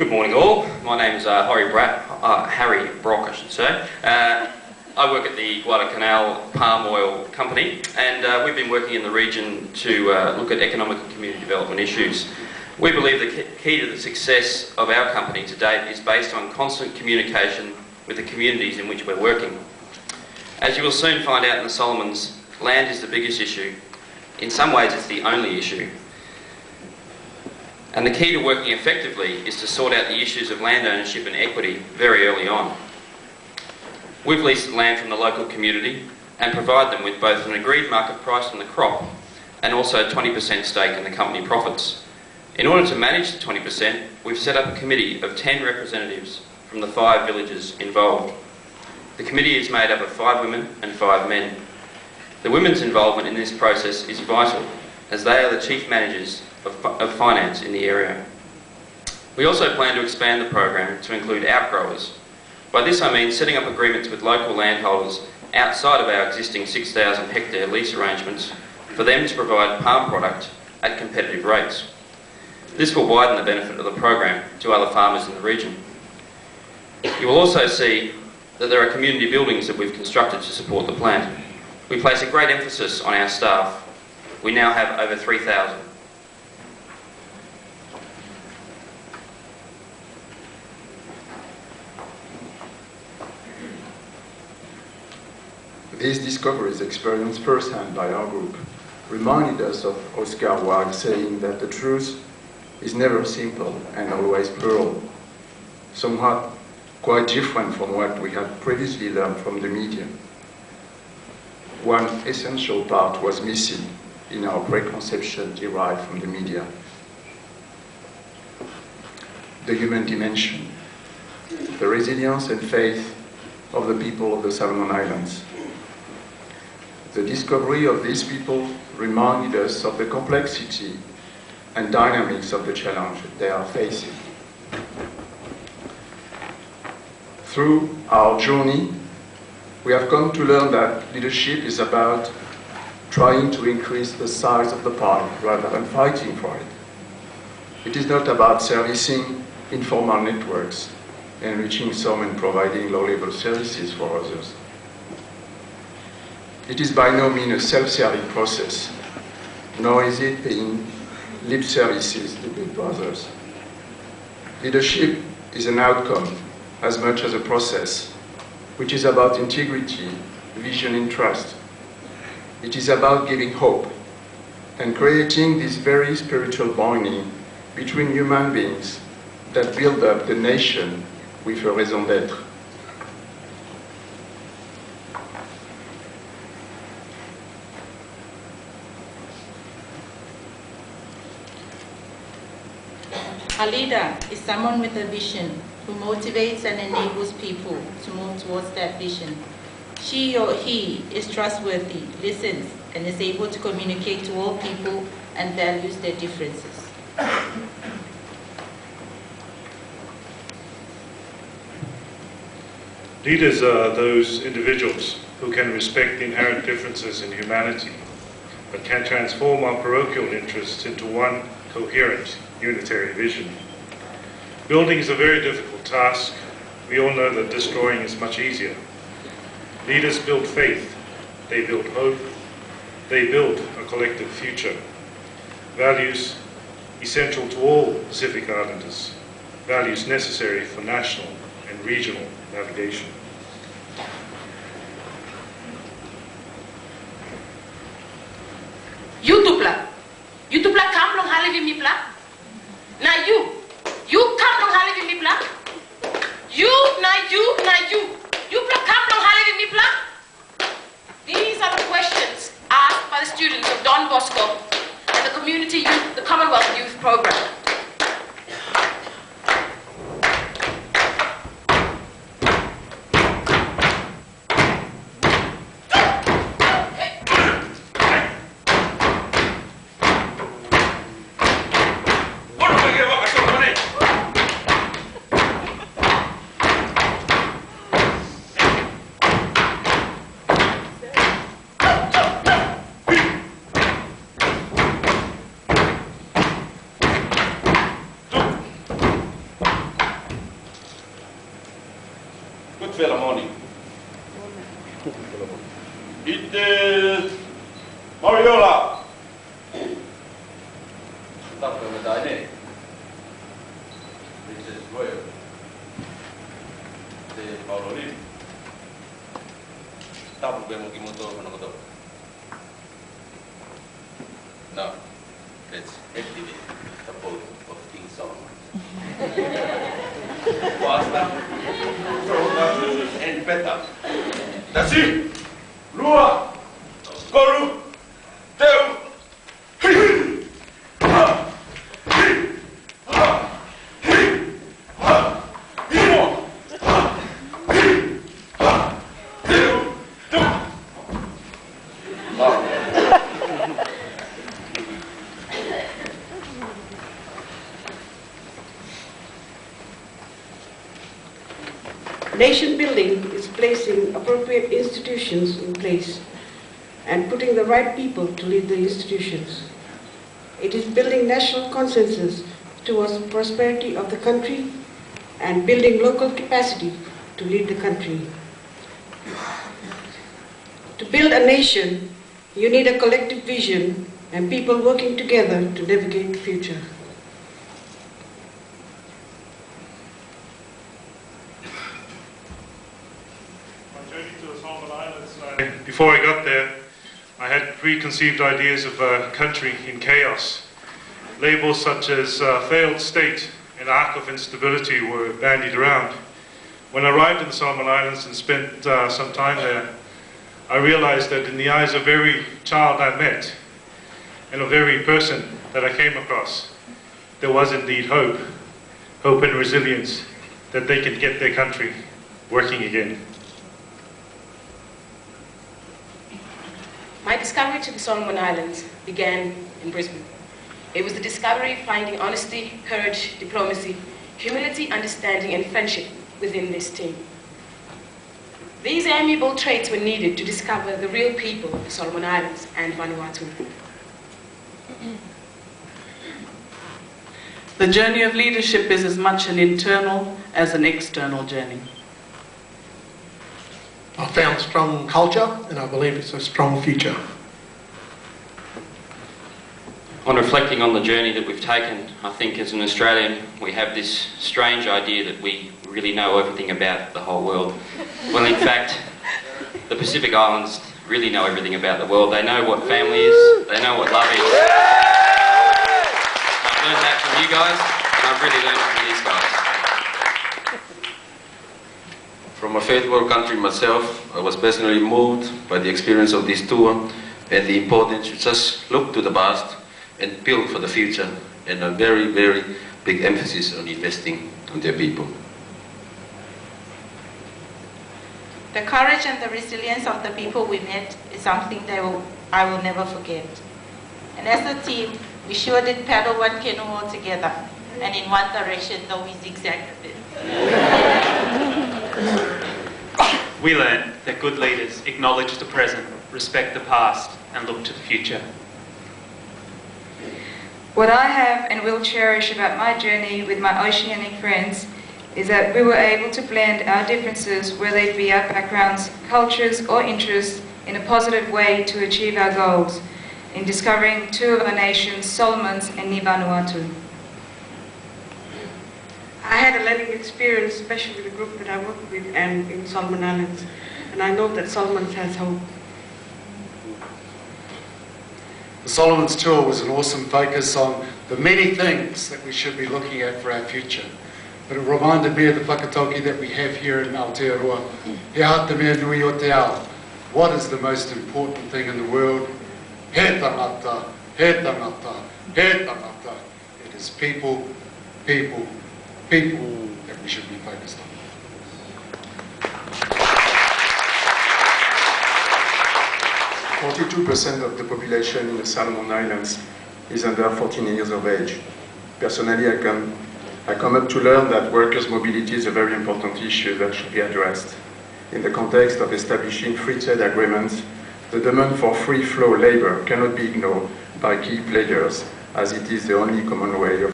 Good morning all. My name is Harry Brock, I should say. I work at the Guadalcanal Palm Oil Company, and we've been working in the region to look at economic and community development issues. We believe the key to the success of our company to date is based on constant communication with the communities in which we're working. As you will soon find out in the Solomons, land is the biggest issue. In some ways it's the only issue. And the key to working effectively is to sort out the issues of land ownership and equity very early on. We've leased land from the local community and provide them with both an agreed market price on the crop and also a 20% stake in the company profits. In order to manage the 20%, we've set up a committee of 10 representatives from the 5 villages involved. The committee is made up of 5 women and 5 men. The women's involvement in this process is vital, as they are the chief managers of finance in the area. We also plan to expand the program to include outgrowers. By this I mean setting up agreements with local landholders outside of our existing 6,000 hectare lease arrangements for them to provide palm product at competitive rates. This will widen the benefit of the program to other farmers in the region. You will also see that there are community buildings that we've constructed to support the plant. We place a great emphasis on our staff. We now have over 3,000. These discoveries, experienced firsthand by our group, reminded us of Oscar Wilde saying that the truth is never simple and always plural, somewhat quite different from what we had previously learned from the media. One essential part was missing in our preconception derived from the media: the human dimension, the resilience and faith of the people of the Solomon Islands. The discovery of these people reminded us of the complexity and dynamics of the challenge they are facing. Through our journey, we have come to learn that leadership is about trying to increase the size of the pie rather than fighting for it. It is not about servicing informal networks, enriching some and providing low-level services for others. It is by no means a self-serving process, nor is it paying lip services to big brothers. Leadership is an outcome as much as a process, which is about integrity, vision, and trust. It is about giving hope and creating this very spiritual bonding between human beings that build up the nation with a raison d'être. A leader is someone with a vision who motivates and enables people to move towards that vision. She or he is trustworthy, listens, and is able to communicate to all people and values their differences. Leaders are those individuals who can respect the inherent differences in humanity, but can transform our parochial interests into one coherent, unitary vision. Building is a very difficult task. We all know that destroying is much easier. Leaders build faith, they build hope, they build a collective future. Values essential to all Pacific Islanders, values necessary for national and regional navigation. YouTube kam long hale mi pla. Na you kam long hale mi pla. You pla kam long hale mi pla. These are the questions asked by the students of Don Bosco and the Community Youth, the Commonwealth Youth Program. spela morning. It is Mariola. Tapos med Dine. Princess Royal. De Paulolin. Tapos bemo kimoto ano ko to. Now, let's activate the boat of King Solomon. Basta. And better. That's it. Lua. Koru. Teu. Nation building is placing appropriate institutions in place and putting the right people to lead the institutions. It is building national consensus towards the prosperity of the country and building local capacity to lead the country. To build a nation, you need a collective vision and people working together to navigate the future. Before I got there, I had preconceived ideas of a country in chaos. Labels such as failed state and arc of instability were bandied around. When I arrived in the Solomon Islands and spent some time there, I realized that in the eyes of every child I met and of every person that I came across, there was indeed hope and resilience that they could get their country working again. My discovery to the Solomon Islands began in Brisbane. It was the discovery finding honesty, courage, diplomacy, humility, understanding, and friendship within this team. These amiable traits were needed to discover the real people of the Solomon Islands and Vanuatu. The journey of leadership is as much an internal as an external journey. I found strong culture and I believe it's a strong future. On reflecting on the journey that we've taken, I think as an Australian we have this strange idea that we really know everything about the whole world. Well, in fact, the Pacific Islands really know everything about the world. They know what family is, they know what love is. I've learned that from you guys, and I've really learned from these guys. From a third world country myself, I was personally moved by the experience of this tour and the importance to just look to the past and build for the future, and a very, very big emphasis on investing on their people. The courage and the resilience of the people we met is something that I will never forget. And as a team, we sure did paddle one canoe all together, and in one direction, though we zigzagged a bit. We learned that good leaders acknowledge the present, respect the past, and look to the future. What I have and will cherish about my journey with my oceanic friends is that we were able to blend our differences, whether it be our backgrounds, cultures, or interests, in a positive way to achieve our goals in discovering two of our nations, Solomons and Vanuatu. I had a learning experience, especially with the group that I work with and in Solomon Islands, and I know that Solomons has hope. The Solomons tour was an awesome focus on the many things that we should be looking at for our future. But it reminded me of the whakatauki that we have here in Aotearoa. He aha mea nui o te ao. What is the most important thing in the world? He tangata, he tangata, he tangata. It is people, people, people that we should be focused on. 42% of the population in the Solomon Islands is under 14 years of age. Personally, I come up to learn that workers' mobility is a very important issue that should be addressed. In the context of establishing free trade agreements, the demand for free flow labor cannot be ignored by key players, as it is the only common way of